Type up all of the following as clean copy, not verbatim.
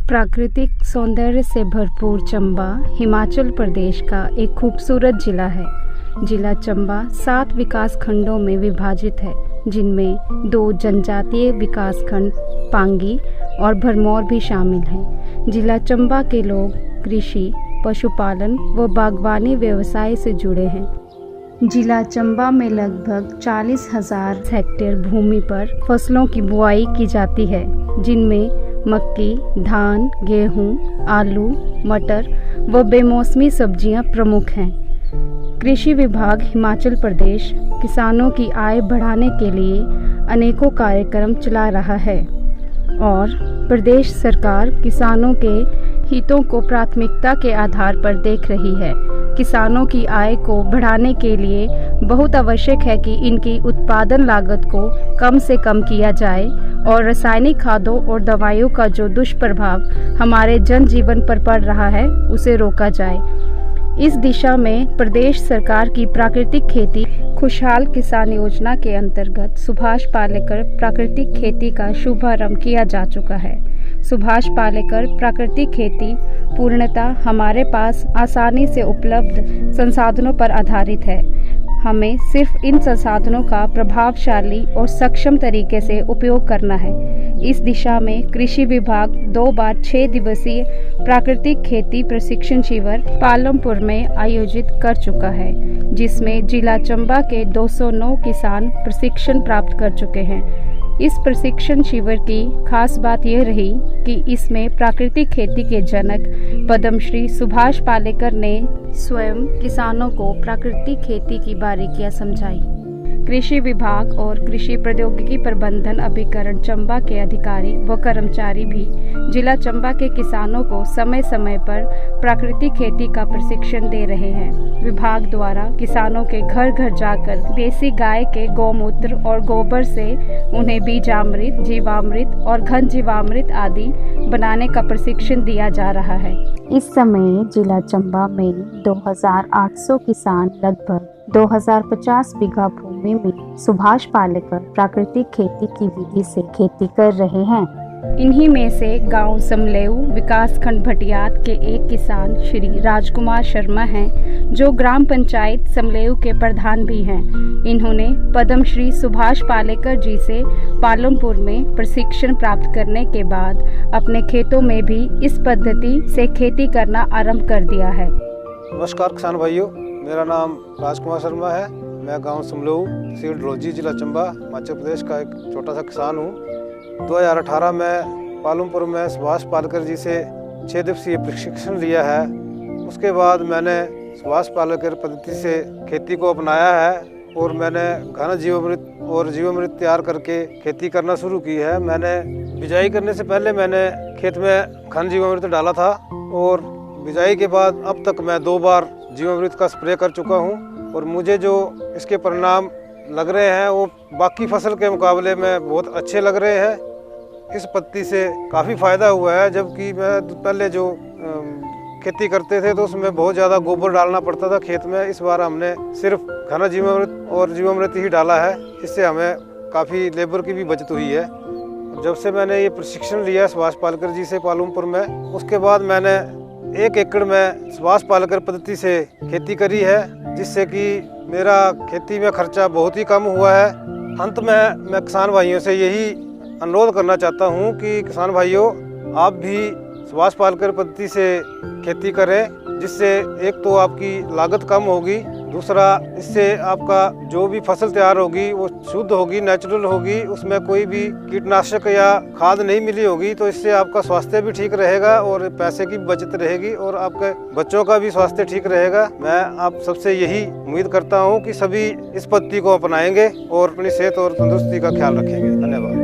प्राकृतिक सौंदर्य से भरपूर चंबा हिमाचल प्रदेश का एक खूबसूरत जिला है। जिला चंबा 7 विकास खंडों में विभाजित है, जिनमें 2 जनजातीय विकास खंड पांगी और भरमौर भी शामिल हैं। जिला चंबा के लोग कृषि, पशुपालन व बागवानी व्यवसाय से जुड़े हैं। जिला चंबा में लगभग 40,000 हेक्टेयर भूमि पर फसलों की बुआई की जाती है, जिनमें मक्की, धान, गेहूं, आलू, मटर व बेमौसमी सब्जियां प्रमुख हैं। कृषि विभाग हिमाचल प्रदेश किसानों की आय बढ़ाने के लिए अनेकों कार्यक्रम चला रहा है और प्रदेश सरकार किसानों के हितों को प्राथमिकता के आधार पर देख रही है। किसानों की आय को बढ़ाने के लिए बहुत आवश्यक है कि इनकी उत्पादन लागत को कम से कम किया जाए और रासायनिक खादों और दवाइयों का जो दुष्प्रभाव हमारे जनजीवन पर पड़ रहा है उसे रोका जाए। इस दिशा में प्रदेश सरकार की प्राकृतिक खेती खुशहाल किसान योजना के अंतर्गत सुभाष पालेकर प्राकृतिक खेती का शुभारंभ किया जा चुका है। सुभाष पालेकर प्राकृतिक खेती पूर्णतः हमारे पास आसानी से उपलब्ध संसाधनों पर आधारित है। हमें सिर्फ इन संसाधनों का प्रभावशाली और सक्षम तरीके से उपयोग करना है। इस दिशा में कृषि विभाग 2 बार 6 दिवसीय प्राकृतिक खेती प्रशिक्षण शिविर पालमपुर में आयोजित कर चुका है, जिसमें जिला चंबा के 209 किसान प्रशिक्षण प्राप्त कर चुके हैं। इस प्रशिक्षण शिविर की खास बात यह रही कि इसमें प्राकृतिक खेती के जनक पद्मश्री सुभाष पालेकर ने स्वयं किसानों को प्राकृतिक खेती की बारीकियां समझाई। कृषि विभाग और कृषि प्रौद्योगिकी प्रबंधन अभिकरण चंबा के अधिकारी व कर्मचारी भी जिला चंबा के किसानों को समय समय पर प्राकृतिक खेती का प्रशिक्षण दे रहे हैं। विभाग द्वारा किसानों के घर घर जाकर देसी गाय के गौमूत्र और गोबर से उन्हें बीजामृत, जीवामृत और घन जीवामृत आदि बनाने का प्रशिक्षण दिया जा रहा है। इस समय जिला चंबा में 2,800 किसान लगभग 2,050 बीघा भूमि में सुभाष पालेकर प्राकृतिक खेती की विधि से खेती कर रहे हैं। इन्हीं में से गांव समलेऊ विकासखंड भटियात के एक किसान श्री राजकुमार शर्मा हैं, जो ग्राम पंचायत समलेऊ के प्रधान भी हैं। इन्होंने पद्मश्री सुभाष पालेकर जी से पालमपुर में प्रशिक्षण प्राप्त करने के बाद अपने खेतों में भी इस पद्धति से खेती करना आरंभ कर दिया है। नमस्कार किसान भाइयों, मेरा नाम राजकुमार शर्मा है। मैं गांव समलेऊ, तहसील डलहौजी, जिला चंबा, हिमाचल प्रदेश का एक छोटा सा किसान हूं। 2018 में पालमपुर में सुभाष पालेकर जी से 6 दिवसीय प्रशिक्षण लिया है। उसके बाद मैंने सुभाष पालेकर पद्धति से खेती को अपनाया है और मैंने घन जीवामृत और जीवामृत तैयार करके खेती करना शुरू की है। मैंने बिजाई करने से पहले मैंने खेत में घन जीवामृत डाला था और बिजाई के बाद अब तक मैं 2 बार जीवामृत का स्प्रे कर चुका हूं और मुझे जो इसके परिणाम लग रहे हैं वो बाकी फसल के मुकाबले में बहुत अच्छे लग रहे हैं। इस पद्धति से काफ़ी फ़ायदा हुआ है, जबकि मैं पहले जो खेती करते थे तो उसमें बहुत ज़्यादा गोबर डालना पड़ता था खेत में। इस बार हमने सिर्फ घना जीवामृत और जीवामृत ही डाला है। इससे हमें काफ़ी लेबर की भी बचत हुई है। जब से मैंने ये प्रशिक्षण लिया सुभाष पालेकर जी से पालमपुर में, उसके बाद मैंने 1 एकड़ में सुभाष पालेकर पद्धति से खेती करी है, जिससे कि मेरा खेती में खर्चा बहुत ही कम हुआ है। अंत में मैं किसान भाइयों से यही अनुरोध करना चाहता हूं कि किसान भाइयों, आप भी सुभाष पालेकर पद्धति से खेती करें, जिससे एक तो आपकी लागत कम होगी, दूसरा इससे आपका जो भी फसल तैयार होगी वो शुद्ध होगी, नेचुरल होगी, उसमें कोई भी कीटनाशक या खाद नहीं मिली होगी। तो इससे आपका स्वास्थ्य भी ठीक रहेगा और पैसे की बचत रहेगी और आपके बच्चों का भी स्वास्थ्य ठीक रहेगा। मैं आप सबसे यही उम्मीद करता हूँ कि सभी इस पद्धति को अपनाएंगे और अपनी सेहत और तंदुरुस्ती का ख्याल रखेंगे। धन्यवाद।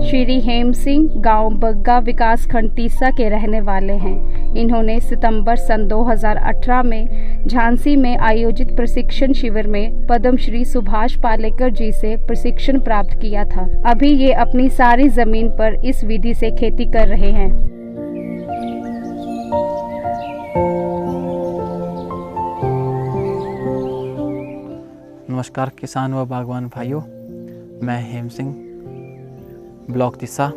श्री हेम सिंह गांव बग्गा विकासखंड तीसा के रहने वाले हैं। इन्होंने सितंबर सन 2018 में झांसी में आयोजित प्रशिक्षण शिविर में पद्मश्री सुभाष पालेकर जी से प्रशिक्षण प्राप्त किया था। अभी ये अपनी सारी जमीन पर इस विधि से खेती कर रहे हैं। नमस्कार किसान व बागवान भाइयों, मैं हेम सिंह, ब्लॉक तिस्सा,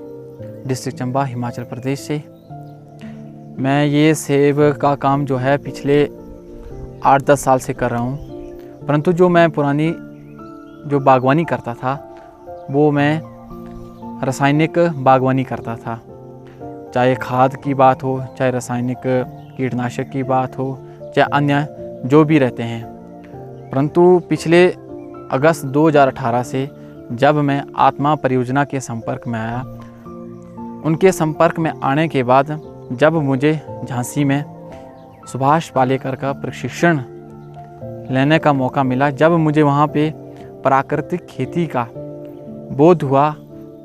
डिस्ट्रिक्ट चंबा, हिमाचल प्रदेश से। मैं ये सेब का काम जो है पिछले 8-10 साल से कर रहा हूँ, परंतु जो मैं पुरानी जो बागवानी करता था वो मैं रासायनिक बागवानी करता था। चाहे खाद की बात हो, चाहे रासायनिक कीटनाशक की बात हो, चाहे अन्य जो भी रहते हैं। परंतु पिछले अगस्त 2018 से जब मैं आत्मा परियोजना के संपर्क में आया, उनके संपर्क में आने के बाद जब मुझे झांसी में सुभाष पालेकर का प्रशिक्षण लेने का मौका मिला, जब मुझे वहाँ पे प्राकृतिक खेती का बोध हुआ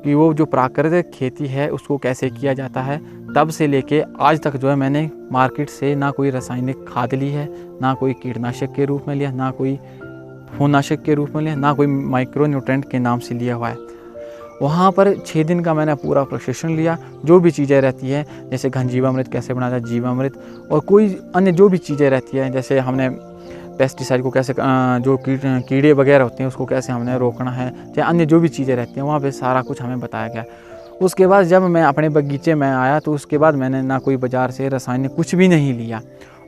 कि वो जो प्राकृतिक खेती है उसको कैसे किया जाता है, तब से लेके आज तक जो है मैंने मार्केट से ना कोई रासायनिक खाद ली है, ना कोई कीटनाशक के रूप में लिया, ना कोई फूलनाशक के रूप में लिया, ना कोई माइक्रो न्यूट्रेंट के नाम से लिया हुआ है। वहाँ पर 6 दिन का मैंने पूरा प्रशिक्षण लिया। जो भी चीज़ें रहती है, जैसे घन जीवामृत कैसे बनाता है, जीवामृत, और कोई अन्य जो भी चीज़ें रहती है, जैसे हमने पेस्टिसाइड को कैसे जो कीड़े वगैरह होते हैं उसको कैसे हमने रोकना है, चाहे अन्य जो भी चीज़ें रहती हैं, वहाँ पे सारा कुछ हमें बताया गया। उसके बाद जब मैं अपने बगीचे में आया तो उसके बाद मैंने ना कोई बाज़ार से रासायनिक कुछ भी नहीं लिया,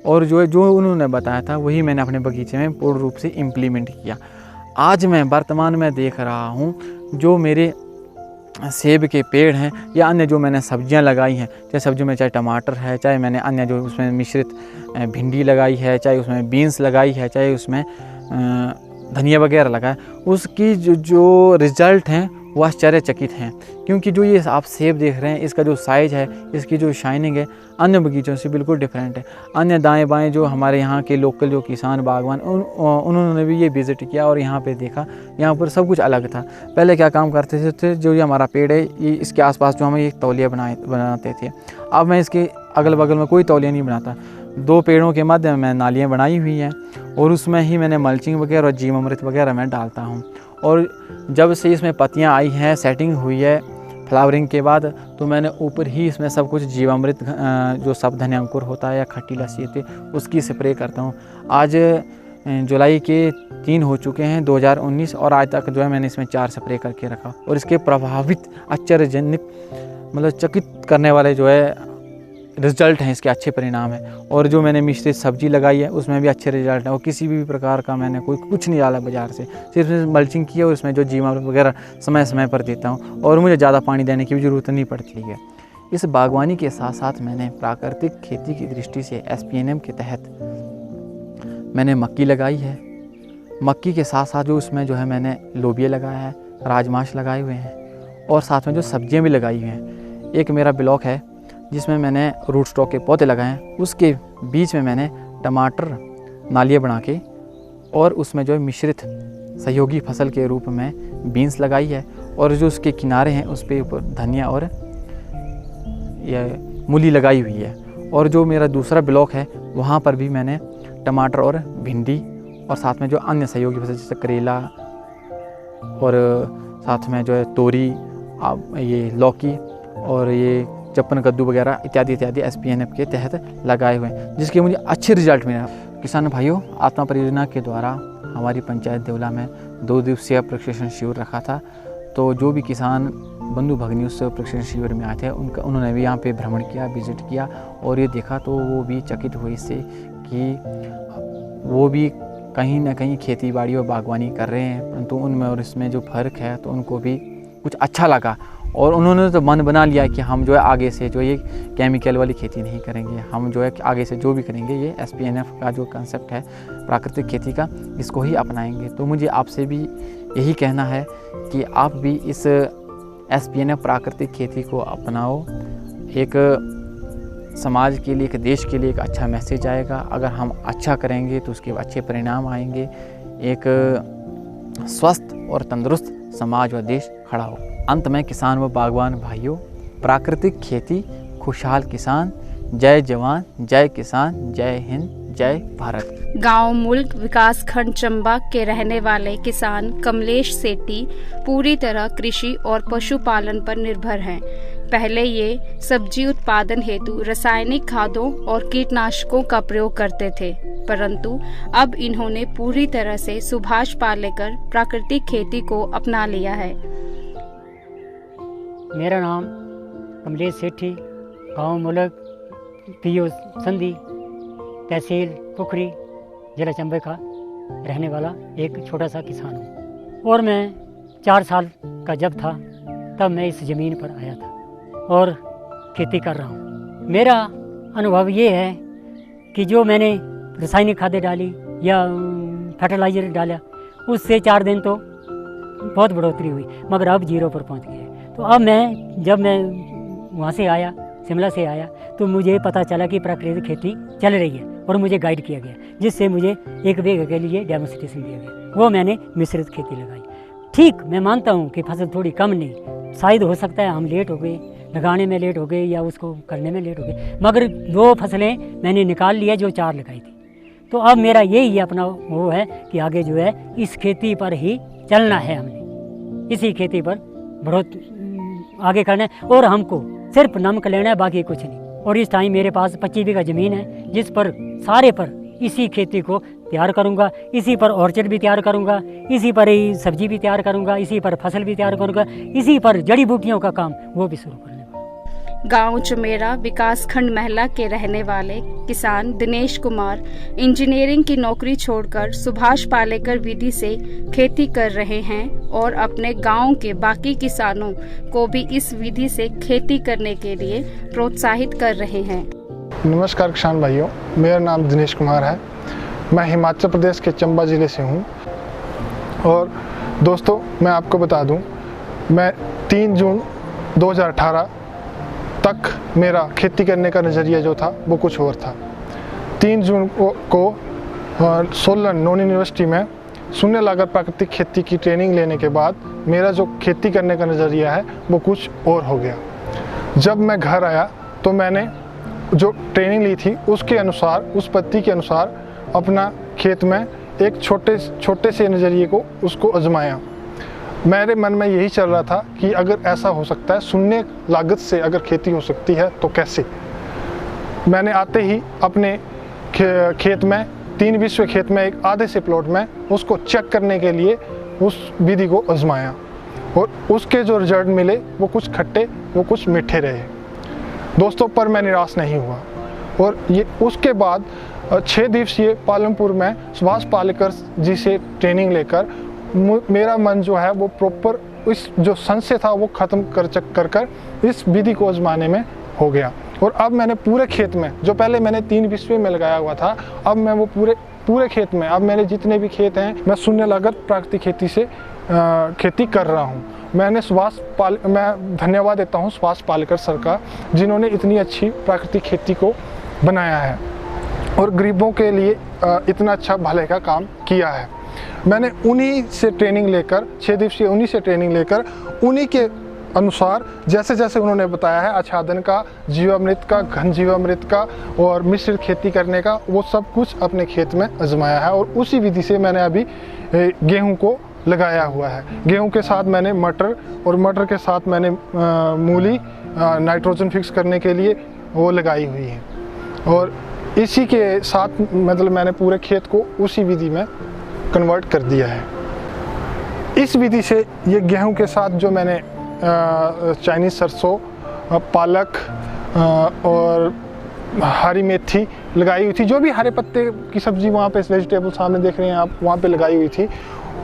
और जो उन्होंने बताया था वही मैंने अपने बगीचे में पूर्ण रूप से इम्प्लीमेंट किया। आज मैं वर्तमान में देख रहा हूँ जो मेरे सेब के पेड़ हैं या अन्य जो मैंने सब्जियां लगाई हैं, चाहे सब्जियों में चाहे टमाटर है, चाहे मैंने अन्य जो उसमें मिश्रित भिंडी लगाई है, चाहे उसमें बीन्स लगाई है, चाहे उसमें धनिया वगैरह लगाया, उसकी जो रिज़ल्ट हैं वो आश्चर्यचकित हैं। क्योंकि जो ये आप सेब देख रहे हैं, इसका जो साइज़ है, इसकी जो शाइनिंग है, अन्य बगीचों से बिल्कुल डिफरेंट है। अन्य दाएं बाएं जो हमारे यहाँ के लोकल जो किसान बागवान उन्होंने भी ये विज़िट किया और यहाँ पे देखा, यहाँ पर सब कुछ अलग था। पहले क्या काम करते थे, जो ये हमारा पेड़ है, ये इसके आसपास जो हमें एक तौलिया बनाते थे। अब मैं इसके अगल बगल में कोई तौलिया नहीं बनाता। 2 पेड़ों के मध्य में नालियाँ बनाई हुई हैं और उसमें ही मैंने मल्चिंग वगैरह और जीवामृत वगैरह मैं डालता हूँ। और जब से इसमें पत्तियाँ आई हैं, सेटिंग हुई है फ्लावरिंग के बाद, तो मैंने ऊपर ही इसमें सब कुछ जीवामृत जो सावधानी अंकुर होता है या खट्टी लस्सी होती है उसकी स्प्रे करता हूँ। आज जुलाई के 3 हो चुके हैं 2019, और आज तक जो है मैंने इसमें 4 स्प्रे करके रखा। और इसके प्रभावित आश्चर्यजनक मतलब चकित करने वाले जो है रिज़ल्ट हैं, इसके अच्छे परिणाम हैं। और जो मैंने मिश्रित सब्जी लगाई है उसमें भी अच्छे रिज़ल्ट हैं, और किसी भी प्रकार का मैंने कुछ नहीं डाला बाज़ार से, सिर्फ मल्चिंग की है और उसमें जो जीवामृत वगैरह समय समय पर देता हूँ, और मुझे ज़्यादा पानी देने की भी ज़रूरत नहीं पड़ती है। इस बागवानी के साथ साथ मैंने प्राकृतिक खेती की दृष्टि से SPNM के तहत मैंने मक्की लगाई है। मक्की के साथ साथ जो उसमें जो है मैंने लोबिया लगाया है, राजमाश लगाए हुए हैं, और साथ में जो सब्जियाँ भी लगाई हुई हैं। एक मेरा ब्लॉक है जिसमें मैंने रूट स्टॉक के पौधे लगाए हैं, उसके बीच में मैंने टमाटर नालियाँ बना के और उसमें जो है मिश्रित सहयोगी फसल के रूप में बीन्स लगाई है, और जो उसके किनारे हैं उस पर ऊपर धनिया और ये मूली लगाई हुई है। और जो मेरा दूसरा ब्लॉक है वहाँ पर भी मैंने टमाटर और भिंडी और साथ में जो अन्य सहयोगी फसल जैसे करेला और साथ में जो है तोरी, ये लौकी और ये चप्पन कद्दू वगैरह इत्यादि इत्यादि SPNF के तहत लगाए हुए हैं, जिसके मुझे अच्छे रिजल्ट मिले। किसान भाइयों, आत्मा परियोजना के द्वारा हमारी पंचायत देवला में 2 दिवसीय प्रशिक्षण शिविर रखा था। तो जो भी किसान बंधु भगिनी उस प्रशिक्षण शिविर में आए थे उन्होंने भी यहाँ पे भ्रमण किया, विजिट किया, और ये देखा तो वो भी चकित हुए इससे कि वो भी कहीं ना कहीं खेती बाड़ी और बागवानी कर रहे हैं, परंतु उनमें और इसमें जो फ़र्क है तो उनको भी कुछ अच्छा लगा। और उन्होंने तो मन बना लिया कि हम जो है आगे से जो ये केमिकल वाली खेती नहीं करेंगे, हम जो है आगे से जो भी करेंगे ये SPNF का जो कंसेप्ट है प्राकृतिक खेती का, इसको ही अपनाएंगे। तो मुझे आपसे भी यही कहना है कि आप भी इस SPNF प्राकृतिक खेती को अपनाओ। एक समाज के लिए, एक देश के लिए एक अच्छा मैसेज आएगा। अगर हम अच्छा करेंगे तो उसके अच्छे परिणाम आएंगे। एक स्वस्थ और तंदुरुस्त समाज व देश खड़ा हो। अंत में किसान व बागवान भाइयों, प्राकृतिक खेती, खुशहाल किसान, जय जवान, जय किसान, जय हिंद, जय भारत। गांव मुल्क विकास खंड चंबा के रहने वाले किसान कमलेश सेठी पूरी तरह कृषि और पशुपालन पर निर्भर हैं। पहले ये सब्जी उत्पादन हेतु रासायनिक खादों और कीटनाशकों का प्रयोग करते थे, परंतु अब इन्होंने पूरी तरह से सुभाष पालेकर प्राकृतिक खेती को अपना लिया है। मेरा नाम कमलेश सेठी, गांव मुलक, पीओ संधि, तहसील पुखरी, जिला चंबा का रहने वाला एक छोटा सा किसान हूँ। और मैं 4 साल का जब था तब मैं इस ज़मीन पर आया था और खेती कर रहा हूँ। मेरा अनुभव ये है कि जो मैंने रासायनिक खादें डाली या फर्टिलाइज़र डाला, उससे 4 दिन तो बहुत बढ़ोतरी हुई, मगर अब 0 पर पहुँच गए। तो अब जब मैं वहाँ से आया, शिमला से आया, तो मुझे पता चला कि प्राकृतिक खेती चल रही है और मुझे गाइड किया गया, जिससे मुझे 1 बीघे के लिए डेमोन्स्ट्रेशन दिया गया। वो मैंने मिश्रित खेती लगाई। ठीक, मैं मानता हूँ कि फसल थोड़ी कम नहीं, शायद हो सकता है हम लेट हो गए, लगाने में लेट हो गए या उसको करने में लेट हो गए, मगर 2 फसलें मैंने निकाल लिया जो 4 लगाई थी। तो अब मेरा यही अपना वो है कि आगे जो है इस खेती पर ही चलना है, हमने इसी खेती पर बहुत आगे करना है और हमको सिर्फ नमक लेना है, बाकी कुछ नहीं। और इस टाइम मेरे पास 25 बीघा ज़मीन है, जिस पर सारे पर इसी खेती को तैयार करूंगा, इसी पर ऑर्चर्ड भी तैयार करूंगा, इसी पर ही सब्जी भी तैयार करूंगा, इसी पर फसल भी तैयार करूंगा, इसी पर जड़ी बूटियों का काम वो भी शुरू करने वाला। गांव चुमेरा विकासखंड महला के रहने वाले किसान दिनेश कुमार इंजीनियरिंग की नौकरी छोड़कर सुभाष पालेकर विधि से खेती कर रहे हैं और अपने गांव के बाकी किसानों को भी इस विधि से खेती करने के लिए प्रोत्साहित कर रहे हैं। नमस्कार किसान भाइयों, मेरा नाम दिनेश कुमार है। मैं हिमाचल प्रदेश के चंबा ज़िले से हूँ। और दोस्तों, मैं आपको बता दूँ, मैं 3 जून 2018 तक मेरा खेती करने का नज़रिया जो था वो कुछ और था। 3 जून को सोलन नॉन यूनिवर्सिटी में शून्य लागत प्राकृतिक खेती की ट्रेनिंग लेने के बाद मेरा जो खेती करने का नज़रिया है वो कुछ और हो गया। जब मैं घर आया तो मैंने जो ट्रेनिंग ली थी उसके अनुसार, उस पद्धति के अनुसार अपना खेत में एक छोटे से नज़रिए को उसको आजमाया। मेरे मन में यही चल रहा था कि अगर ऐसा हो सकता है, शून्य लागत से अगर खेती हो सकती है तो कैसे। मैंने आते ही अपने खेत में 3 विश्व खेत में एक आधे से प्लॉट में उसको चेक करने के लिए उस विधि को आजमाया और उसके जो रिजल्ट मिले वो कुछ खट्टे, वो कुछ मीठे रहे दोस्तों। पर मैं निराश नहीं हुआ और ये उसके बाद 6 दिवसीय पालमपुर में सुभाष पालेकर जी से ट्रेनिंग लेकर मेरा मन जो है वो प्रॉपर इस जो संशय था वो ख़त्म कर इस विधि को आजमाने में हो गया। और अब मैंने पूरे खेत में, जो पहले मैंने 3 विश्व में लगाया हुआ था, अब मैं वो पूरे खेत में, अब मेरे जितने भी खेत हैं, मैं शून्य लागत प्राकृतिक खेती से खेती कर रहा हूँ। मैं धन्यवाद देता हूँ सुभाष पालेकर सर का, जिन्होंने इतनी अच्छी प्राकृतिक खेती को बनाया है और गरीबों के लिए इतना अच्छा भले का काम किया है। मैंने उन्हीं से ट्रेनिंग लेकर, 6 दिवसीय उन्हीं से ट्रेनिंग लेकर, उन्हीं के अनुसार जैसे जैसे उन्होंने बताया है, आच्छादन का, जीवामृत का, घन जीवामृत का और मिश्रित खेती करने का, वो सब कुछ अपने खेत में आजमाया है। और उसी विधि से मैंने अभी गेहूं को लगाया हुआ है। गेहूं के साथ मैंने मटर और मटर के साथ मैंने मूली नाइट्रोजन फिक्स करने के लिए वो लगाई हुई है। और इसी के साथ मतलब मैंने पूरे खेत को उसी विधि में कन्वर्ट कर दिया है। इस विधि से ये गेहूं के साथ जो मैंने चाइनीज़ सरसों, पालक और हरी मेथी लगाई हुई थी, जो भी हरे पत्ते की सब्जी वहाँ पे वेजिटेबल सामने देख रहे हैं आप, वहाँ पे लगाई हुई थी,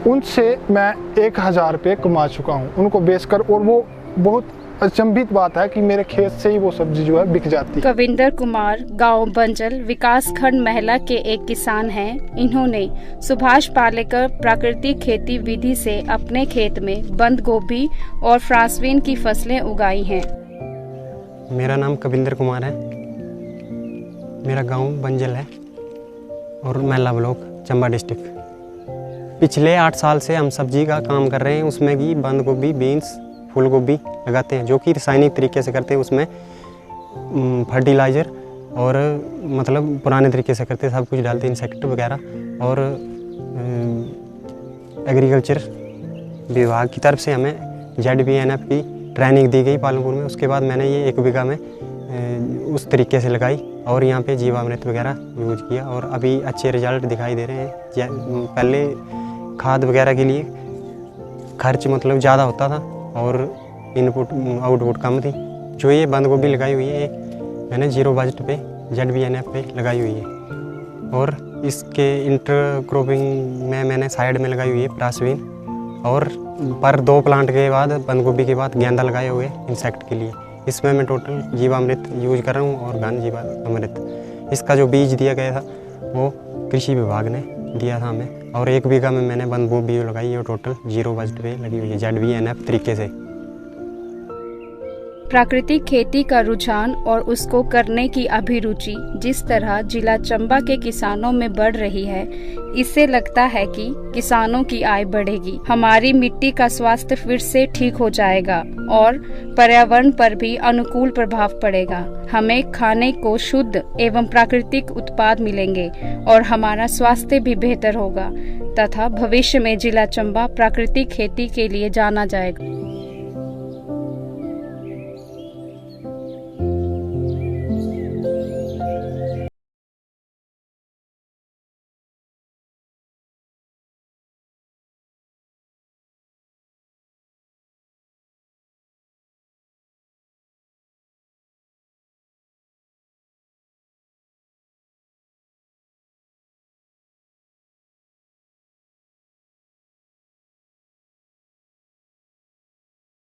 उनसे मैं 1000 रुपये कमा चुका हूँ उनको बेचकर। और वो बहुत अचंभित बात है कि मेरे खेत से ही वो सब्जी जो है बिक जाती है। कविंदर कुमार गांव बंजल विकासखंड महला के एक किसान हैं। इन्होंने सुभाष पालेकर प्राकृतिक खेती विधि से अपने खेत में बंद गोभी और फ्रांसबीन की फसलें उगाई हैं। मेरा नाम कविंदर कुमार है, मेरा गांव बंजल है और महला ब्लॉक, चंबा डिस्ट्रिक्ट। पिछले 8 साल से हम सब्जी का काम कर रहे हैं। उसमें की बंद गोभी, बीन्स, फूल गोभी लगाते हैं, जो कि रासायनिक तरीके से करते हैं। उसमें फर्टिलाइज़र और मतलब पुराने तरीके से करते हैं, सब कुछ डालते हैं, इंसेक्ट वगैरह। और एग्रीकल्चर विभाग की तरफ से हमें ZBNF की ट्रेनिंग दी गई पालमपुर में। उसके बाद मैंने ये 1 बीघा में उस तरीके से लगाई और यहाँ पे जीवामृत वगैरह यूज किया और अभी अच्छे रिजल्ट दिखाई दे रहे हैं। पहले खाद वगैरह के लिए खर्च मतलब ज़्यादा होता था और इनपुट आउटपुट कम थी। जो ये बंद गोभी लगाई हुई है मैंने 0 बजट पे ZBNF पे लगाई हुई है और इसके इंटर क्रॉपिंग में मैंने साइड में लगाई हुई है प्रासवीन और पर 2 प्लांट के बाद बंद गोभी के बाद गेंदा लगाए हुए इंसेक्ट के लिए। इसमें मैं टोटल जीवामृत यूज कर रहा हूँ और घन जीवामृत। इसका जो बीज दिया गया था वो कृषि विभाग ने दिया था हमें और 1 बीघा में मैंने बंद गोभी लगाई है और टोटल 0 बजट पे लगी हुई है ZBNF तरीके से। प्राकृतिक खेती का रुझान और उसको करने की अभिरुचि जिस तरह जिला चंबा के किसानों में बढ़ रही है, इससे लगता है कि किसानों की आय बढ़ेगी, हमारी मिट्टी का स्वास्थ्य फिर से ठीक हो जाएगा और पर्यावरण पर भी अनुकूल प्रभाव पड़ेगा। हमें खाने को शुद्ध एवं प्राकृतिक उत्पाद मिलेंगे और हमारा स्वास्थ्य भी बेहतर होगा तथा भविष्य में जिला चंबा प्राकृतिक खेती के लिए जाना जाएगा।